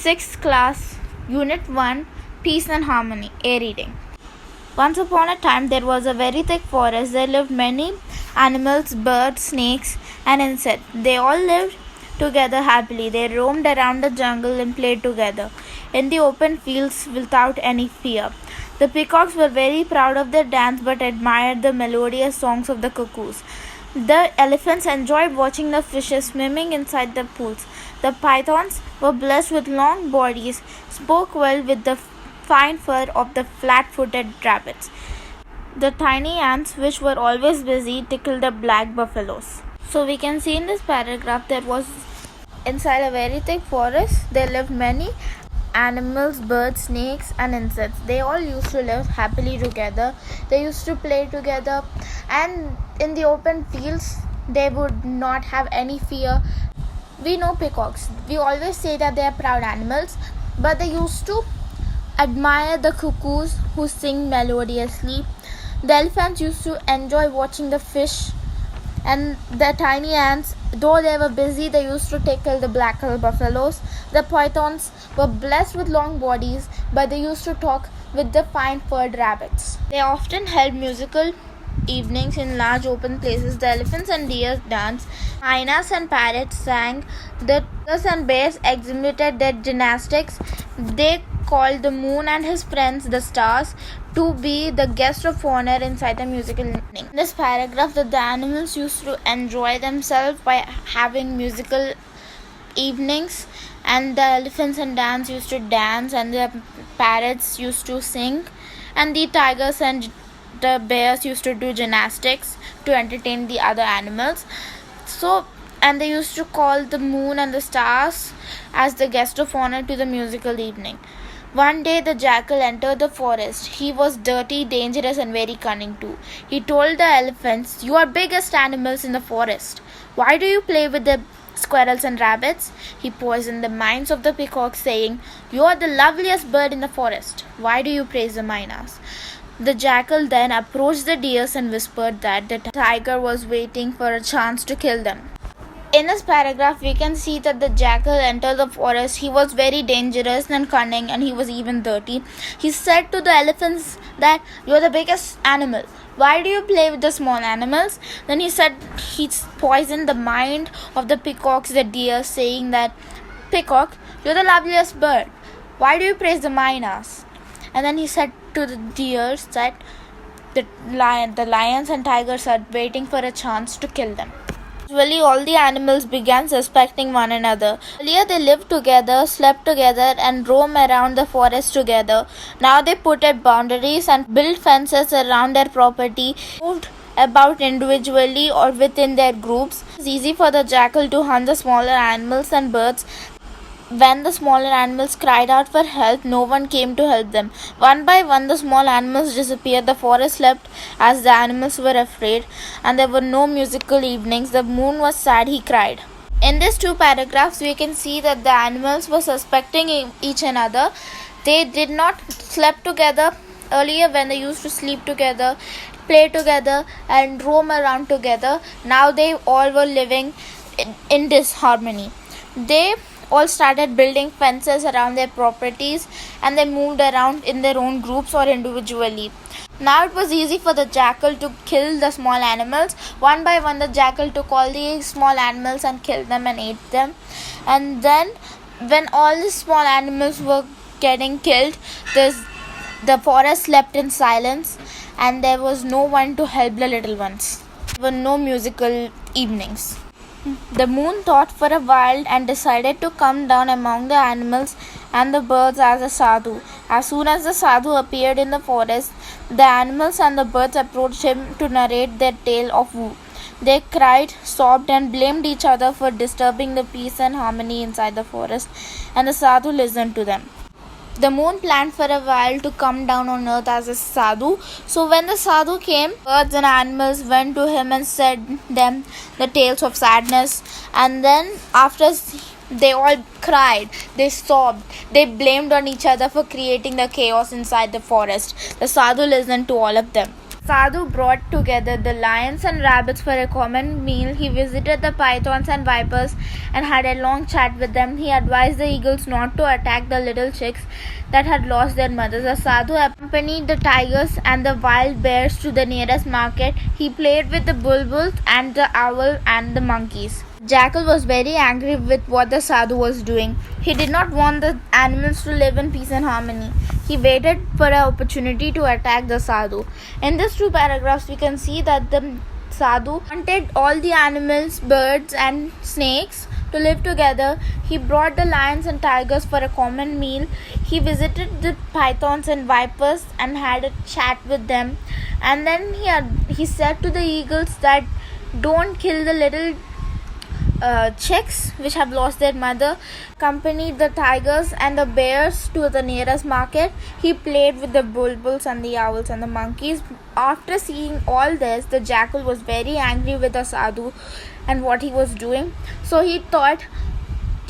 6th class, Unit 1, Peace and Harmony, A reading. Once upon a time there was a very thick forest. There lived many animals, birds, snakes, and insects. They all lived together happily. They roamed around the jungle and played together in the open fields without any fear. The peacocks were very proud of their dance but admired the melodious songs of the cuckoos. The elephants enjoyed watching the fishes swimming inside the pools. The pythons were blessed with long bodies, spoke well with the fine fur of the flat-footed rabbits. The tiny ants, which were always busy, tickled the black buffaloes. So we can see in this paragraph there was inside a very thick forest there lived many animals, birds, snakes, and insects. They all used to live happily together. They used to play together, and in the open fields they would not have any fear. We know peacocks. We always say that they are proud animals, but they used to admire the cuckoos who sing melodiously. The elephants used to enjoy watching the fish, and the tiny ants, though they were busy, they used to tickle the black buffaloes. The pythons were blessed with long bodies, but they used to talk with the fine-furred rabbits. They often held musical evenings in large open places. The elephants and deer danced. Hyenas and parrots sang. The tigers and bears exhibited their gymnastics. They called the moon and his friends, the stars, to be the guest of honor inside the musical evening. In this paragraph, the animals used to enjoy themselves by having musical evenings, and the elephants and ants used to dance, and the parrots used to sing, and the tigers and the bears used to do gymnastics to entertain the other animals. And they used to call the moon and the stars as the guest of honor to the musical evening. One day the jackal entered the forest. He was dirty, dangerous, and very cunning too. He told the elephants, "You are biggest animals in the forest. Why do you play with the squirrels and rabbits?" He poisoned the minds of the peacocks, saying, "You are the loveliest bird in the forest. Why do you praise the mynas?" The jackal then approached the deers and whispered that the tiger was waiting for a chance to kill them. In this paragraph, we can see that the jackal entered the forest. He was very dangerous and cunning, and he was even dirty. He said to the elephants that, "You are the biggest animal. Why do you play with the small animals?" Then he said he poisoned the mind of the peacocks, the deer, saying that, "Peacock, you are the loveliest bird. Why do you praise the mynas?" And then he said to the deers that the lions and tigers are waiting for a chance to kill them. Gradually, all the animals began suspecting one another. Earlier, they lived together, slept together, and roamed around the forest together. Now, they put up boundaries and built fences around their property, moved about individually or within their groups. It was easy for the jackal to hunt the smaller animals and birds. When the smaller animals cried out for help, no one came to help them. One by one, the small animals disappeared. The forest slept as the animals were afraid, and there were no musical evenings. The moon was sad, he cried. In these two paragraphs, we can see that the animals were suspecting each another. They did not sleep together earlier when they used to sleep together, play together, and roam around together. Now they all were living in disharmony. They all started building fences around their properties, and they moved around in their own groups or individually. Now it was easy for the jackal to kill the small animals. One by one, the jackal took all the small animals and killed them and ate them. And then when all the small animals were getting killed, the forest slept in silence, and there was no one to help the little ones. There were no musical evenings. The moon thought for a while and decided to come down among the animals and the birds as a sadhu. As soon as the sadhu appeared in the forest, the animals and the birds approached him to narrate their tale of woe. They cried, sobbed, and blamed each other for disturbing the peace and harmony inside the forest, and the sadhu listened to them. The moon planned for a while to come down on earth as a sadhu. So when the sadhu came, birds and animals went to him and said them the tales of sadness. And then after they all cried, they sobbed, they blamed on each other for creating the chaos inside the forest. The sadhu listened to all of them. Sadhu brought together the lions and rabbits for a common meal. He visited the pythons and vipers and had a long chat with them. He advised the eagles not to attack the little chicks that had lost their mothers. The Sadhu accompanied the tigers and the wild bears to the nearest market. He played with the bulbuls and the owl and the monkeys. Jackal was very angry with what the Sadhu was doing. He did not want the animals to live in peace and harmony. He waited for an opportunity to attack the Sadhu. In these two paragraphs, we can see that the Sadhu wanted all the animals, birds, and snakes to live together. He brought the lions and tigers for a common meal. He visited the pythons and vipers and had a chat with them. And then he said to the eagles that don't kill the little chicks which have lost their mother. Accompanied the tigers and the bears to the nearest market. He played with the bulbuls and the owls and the monkeys. After seeing all this, the jackal was very angry with the Sadhu and what he was doing. So he thought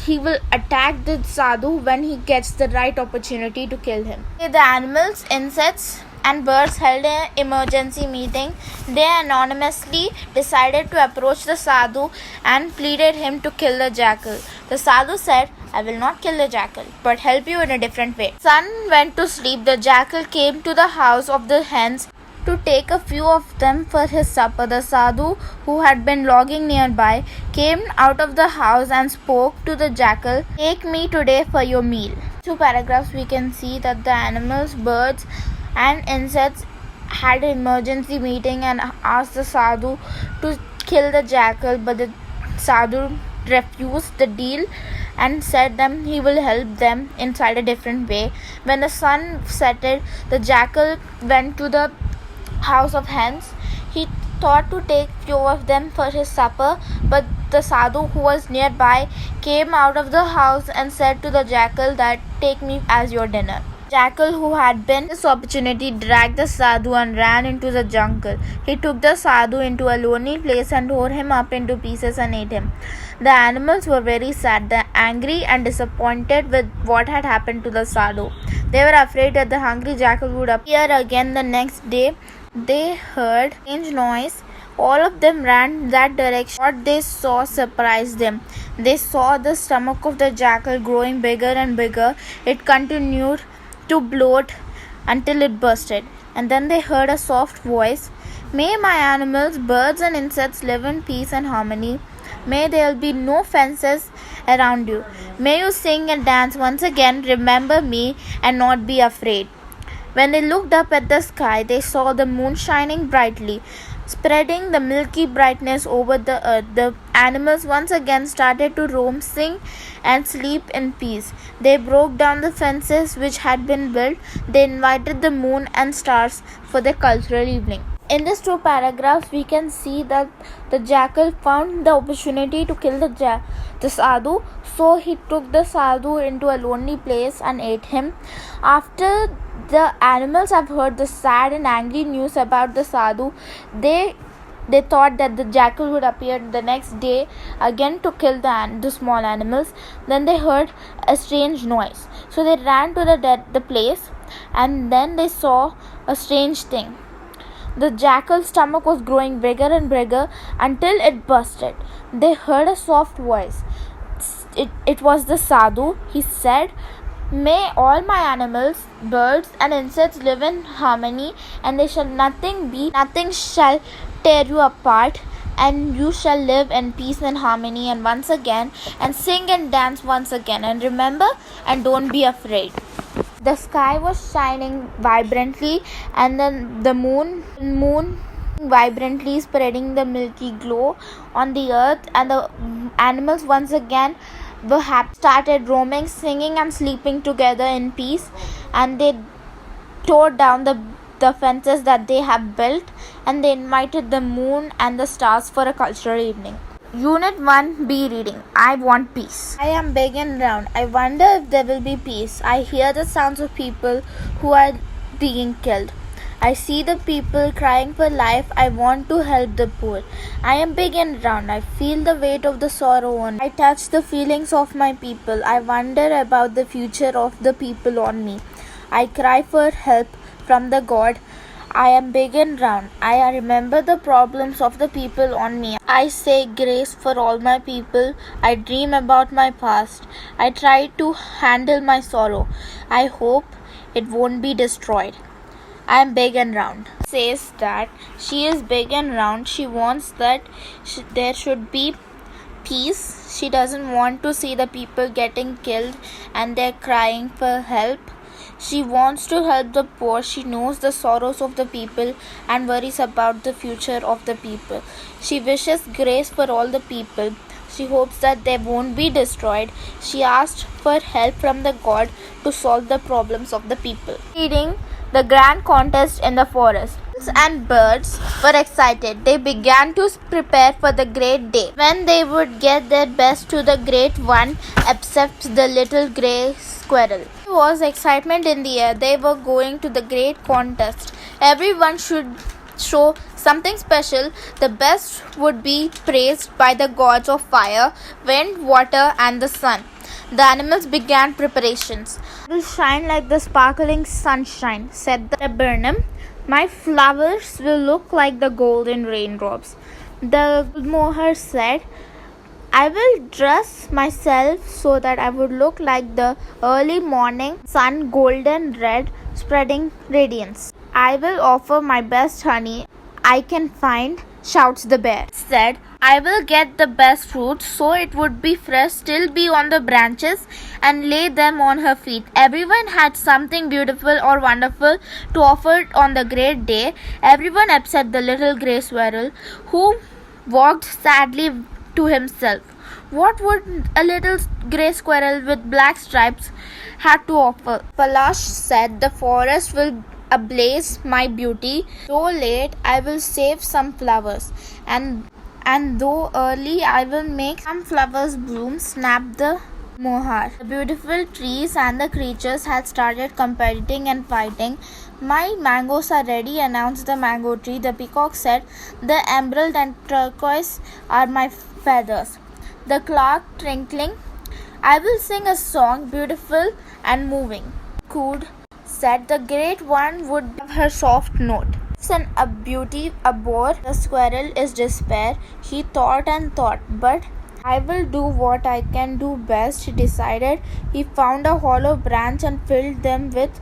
he will attack the Sadhu when he gets the right opportunity to kill him. The animals, insects, and birds held an emergency meeting. They anonymously decided to approach the Sadhu and pleaded him to kill the jackal. The Sadhu said, I will not kill the jackal, but help you in a different way. Sun went to sleep. The jackal came to the house of the hens to take a few of them for his supper. The Sadhu, who had been logging nearby, came out of the house and spoke to the jackal, take me today for your meal. 2 paragraphs we can see that the animals, birds, and insects had an emergency meeting and asked the Sadhu to kill the jackal, but the Sadhu refused the deal and said them he will help them inside a different way. When the sun settled, the jackal went to the house of hens. He thought to take few of them for his supper, but the Sadhu, who was nearby, came out of the house and said to the jackal that take me as your dinner. Jackal, who had been this opportunity, dragged the Sadhu and ran into the jungle. He took the Sadhu into a lonely place and tore him up into pieces and ate him. The animals were very sad, angry and disappointed with what had happened to the Sadhu. They were afraid that the hungry jackal would appear again the next day. They heard a strange noise. All of them ran that direction. What they saw surprised them. They saw the stomach of the jackal growing bigger and bigger. It continued to bloat until it bursted. And then they heard a soft voice. May my animals, birds and insects live in peace and harmony. May there be no fences around you. May you sing and dance once again. Remember me and not be afraid. When they looked up at the sky, they saw the moon shining brightly, spreading the milky brightness over the earth. The animals once again started to roam, sing, and sleep in peace. They broke down the fences which had been built. They invited the moon and stars for their cultural evening. In these 2 paragraphs, we can see that the jackal found the opportunity to kill the Sadhu. So he took the Sadhu into a lonely place and ate him. After the animals have heard the sad and angry news about the Sadhu, they thought that the jackal would appear the next day again to kill the small animals. Then they heard a strange noise. So they ran to the place, and then they saw a strange thing. The jackal's stomach was growing bigger and bigger until it bursted. They heard a soft voice. It was the Sadhu. He said, may all my animals, birds and insects live in harmony, and nothing shall tear you apart, and you shall live in peace and harmony and once again, and sing and dance once again, and remember and don't be afraid. The sky was shining vibrantly, and then the moon vibrantly spreading the milky glow on the earth, and the animals once again were happy, started roaming, singing and sleeping together in peace, and they tore down the fences that they have built, and they invited the moon and the stars for a cultural evening. Unit 1B reading. I want peace. I am big and round. I wonder if there will be peace. I hear the sounds of people who are being killed. I see the people crying for life. I want to help the poor. I am big and round. I feel the weight of the sorrow on me. I touch the feelings of my people. I wonder about the future of the people on me. I cry for help from the God I am big and round. I remember the problems of the people on me. I say grace for all my people. I dream about my past. I try to handle my sorrow. I hope it won't be destroyed. I am big and round. Says that she is big and round. She wants that there should be peace. She doesn't want to see the people getting killed and they're crying for help. She wants to help the poor. She knows the sorrows of the people and worries about the future of the people. She wishes grace for all the people. She hopes that they won't be destroyed. She asked for help from the God to solve the problems of the people. Reading the grand contest in the forest. And birds were excited. They began to prepare for the great day when they would get their best to the great one, except the little grey squirrel. There was excitement in the air. They were going to the great contest. Everyone should show something special. The best would be praised by the gods of fire, wind, water, and the sun. The animals began preparations. "I will shine like the sparkling sunshine," said the Burnham. "My flowers will look like the golden raindrops." The mohair said, "I will dress myself so that I would look like the early morning sun, golden red, spreading radiance. I will offer my best honey I can find," shouts the bear. Said, "I will get the best fruits so it would be fresh, still be on the branches, and lay them on her feet." Everyone had something beautiful or wonderful to offer on the great day. Everyone except the little grey squirrel, who walked sadly to himself. What would a little grey squirrel with black stripes have to offer? Palash said, "The forest will ablaze, my beauty. Though late, I will save some flowers, and though early, I will make some flowers bloom," snapped the mohar. The beautiful trees and the creatures had started competing and fighting. "My mangoes are ready," announced the mango tree. The peacock said, "The emerald and turquoise are my feathers." The clock twinkling, "I will sing a song, beautiful and moving." Cooed said, "The great one would have her soft note." "Listen, a beauty, a bore, the squirrel is despair." He thought and thought, "But I will do what I can do best," he decided. He found a hollow branch and filled them with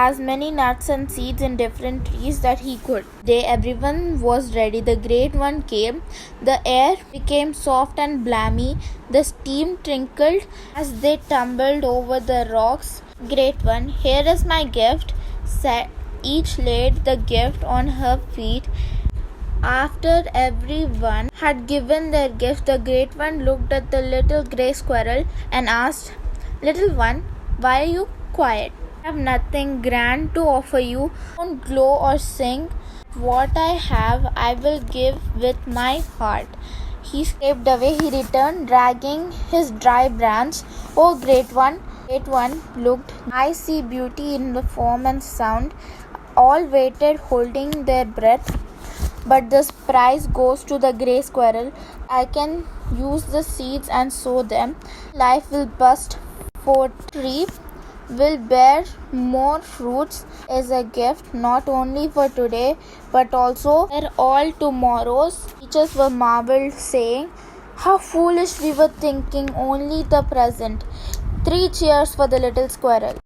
as many nuts and seeds in different trees that he could. Day everyone was ready. The great one came. The air became soft and balmy. The steam trickled as they tumbled over the rocks. "Great one, here is my gift," said. Each laid the gift on her feet. After everyone had given their gift, the great one looked at the little grey squirrel and asked, "Little one, why are you quiet? I have nothing grand to offer you. Don't glow or sing. What I have, I will give with my heart." He escaped away. He returned, dragging his dry branch. "Oh, great one," looked, "I see beauty in the form and sound." All waited, holding their breath. "But this prize goes to the grey squirrel. I can use the seeds and sow them. Life will burst forth. Tree will bear more fruits as a gift, not only for today, but also for all tomorrows." Teachers were marveled, saying, "How foolish we were, thinking only the present." 3 cheers for the little squirrel.